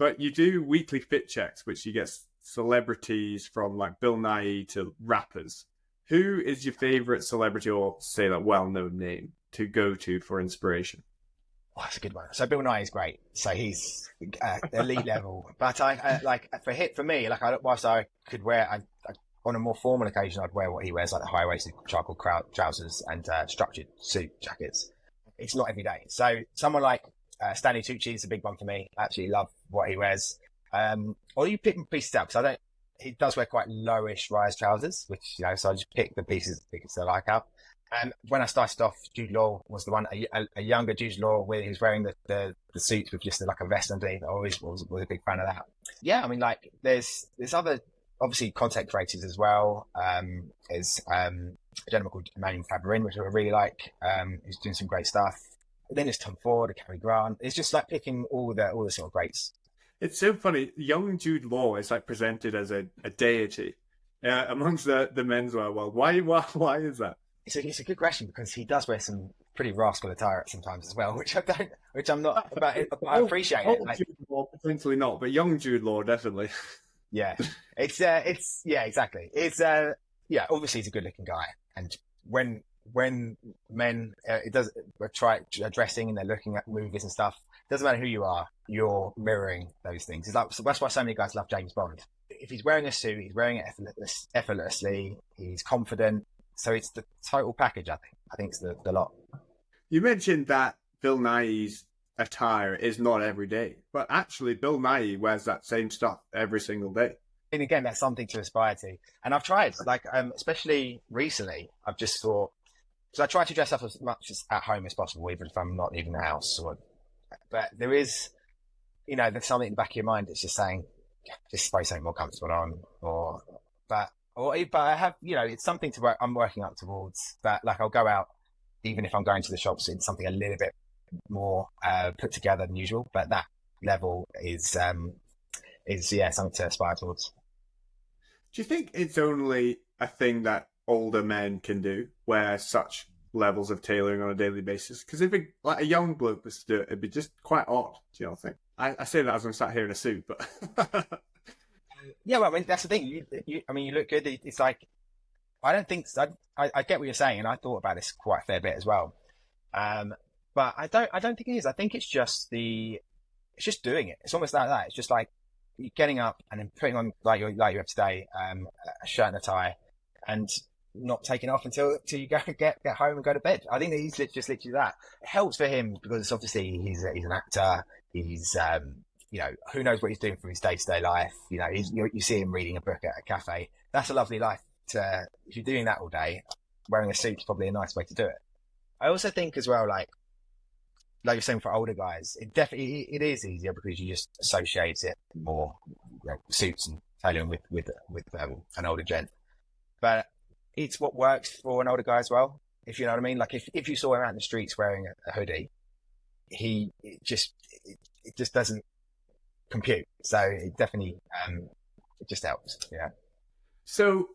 But you do weekly fit checks, which you get celebrities from like Bill Nighy to rappers. Who is your favorite celebrity or say that well-known name to go to for inspiration? Oh, that's a good one. So Bill Nighy is great. So he's elite level. But I like for me, like whilst I could wear, on a more formal occasion, I'd wear what he wears, like the high-waisted charcoal trousers and structured suit jackets. It's not every day. So someone like Stanley Tucci is a big one for me. I absolutely love what he wears. Or you pick pieces out because he does wear quite lowish rise trousers, which, so I just pick the pieces I like out. And when I started off, Jude Law was the one, a younger Jude Law, where he was wearing the suits with just like a vest underneath. I always was a big fan of that. Yeah, I mean, like there's other, obviously, content creators as well. There's a gentleman called Henry Cavill, which I really like, who's doing some great stuff. But then there's Tom Ford, Cary Grant. It's just like picking all the sort of greats. It's so funny. Young Jude Law is like presented as a deity amongst the menswear world. Why is that? It's a good question because he does wear some pretty rascal attire sometimes as well, which I'm not. But I appreciate it. Like, Jude Law potentially not, but young Jude Law definitely. Yeah, it's yeah, exactly. It's obviously he's a good looking guy, and when men try dressing and they're looking at movies and stuff, doesn't matter who you are, you're mirroring those things. It's like, that's why so many guys love James Bond. If he's wearing a suit, he's wearing it effortlessly. He's confident. So it's the total package. I think it's the lot. You mentioned that Bill Nighy's attire is not every day, but actually Bill Nighy wears that same stuff every single day. And again, that's something to aspire to. And I've tried, like, especially recently, I've just thought, so I try to dress up as much as at home as possible, even if I'm not leaving the house. But there is, there's something in the back of your mind that's just saying, just spray something more comfortable on, but I have, it's something I'm working up towards. That, like, I'll go out, even if I'm going to the shops, in something a little bit more put together than usual. But that level is something to aspire towards. Do you think it's only a thing that older men can do, wear such levels of tailoring on a daily basis? Because if a young bloke was to do it, it'd be just quite odd. Do you not think? I say that as I'm sat here in a suit, but yeah, well, I mean, that's the thing. You look good. It's like, I don't think so. I get what you're saying, and I thought about this quite a fair bit as well. But I don't think it is. I think it's just doing it. It's almost like that. It's just like you're getting up and then putting on like you have today, a shirt and a tie, and not taking off until you go get home and go to bed. I think that he's just literally that. It helps for him because obviously he's an actor. He's who knows what he's doing for his day-to-day life. You see him reading a book at a cafe. That's a lovely life. If you're doing that all day, wearing a suit is probably a nice way to do it. I also think as well, like you're saying for older guys, it is easier because you just associate it more, suits and tailoring with an older gent. But it's what works for an older guy as well, if you know what I mean. Like if you saw him out in the streets wearing a hoodie, it just doesn't compute. So it definitely it just helps. Yeah. So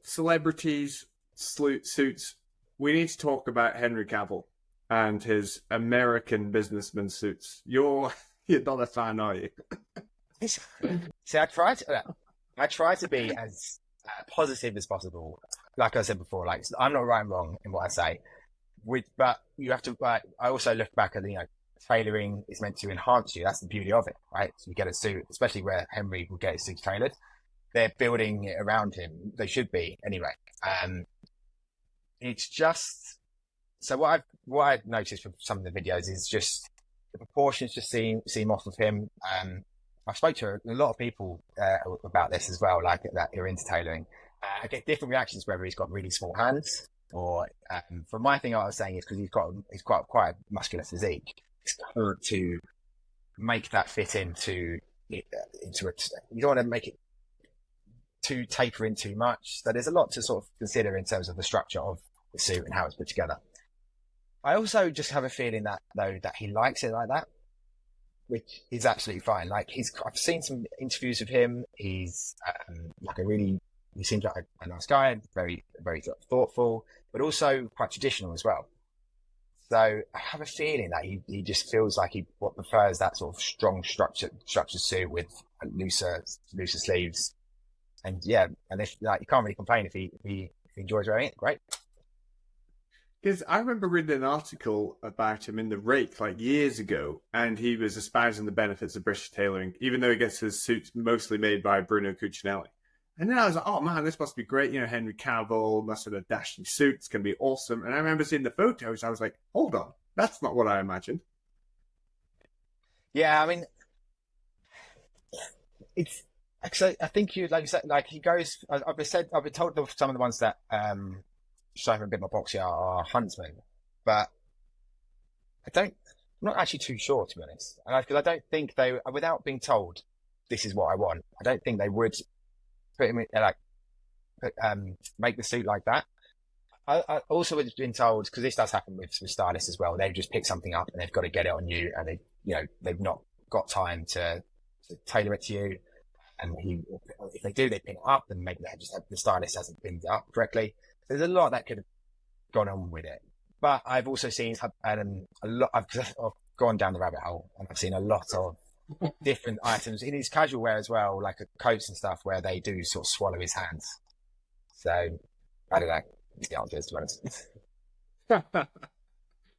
celebrities, suits. We need to talk about Henry Cavill and his American businessman suits. You're not a fan, are you? See, I try to be as positive as possible. Like I said before, like I'm not right and wrong in what I say. But you have to. I also look back at tailoring is meant to enhance you. That's the beauty of it, right? So you get a suit, especially where Henry will get his suit tailored. They're building it around him. They should be anyway. It's just so what I've noticed from some of the videos is just the proportions just seem off of him. I've spoke to a lot of people about this as well, like that are into tailoring. I get different reactions whether he's got really small hands or from my thing I was saying is because he's got quite a muscular physique. It's hard to make that fit into it. You don't want to make it too taper in too much. So there's a lot to sort of consider in terms of the structure of the suit and how it's put together. I also just have a feeling that he likes it like that, which is absolutely fine. Like I've seen some interviews with him. He's he seems like a nice guy, very, very thoughtful, but also quite traditional as well. So I have a feeling that he just feels like he prefers that sort of strong structured suit with looser sleeves. And yeah, and if like you can't really complain if he enjoys wearing it, great. Because I remember reading an article about him in the Rake like years ago, and he was espousing the benefits of British tailoring, even though he gets his suits mostly made by Bruno Cucinelli. And then I was like, oh man, this must be great. You know, Henry Cavill must have a dashing suit. It's going to be awesome. And I remember seeing the photos. I was like, hold on, that's not what I imagined. Yeah, I mean, it's actually I think you like you said like he goes. I've been told that some of the ones that show him a bit more boxy are huntsmen, but I don't. I'm not actually too sure to be honest, and because I don't think they, without being told, this is what I want. I don't think they would put him in, like make the suit like that. I also have been told, because this does happen with stylists as well. They've just picked something up and they've got to get it on you, and they've not got time to tailor it to you. And if they do, they pin it up, and maybe the stylist hasn't pinned it up correctly. There's a lot that could have gone on with it. But I've also seen a lot. I've gone down the rabbit hole, and I've seen a lot of different items in his casual wear as well, like coats and stuff, where they do sort of swallow his hands. So I don't know. The answer is, to be honest.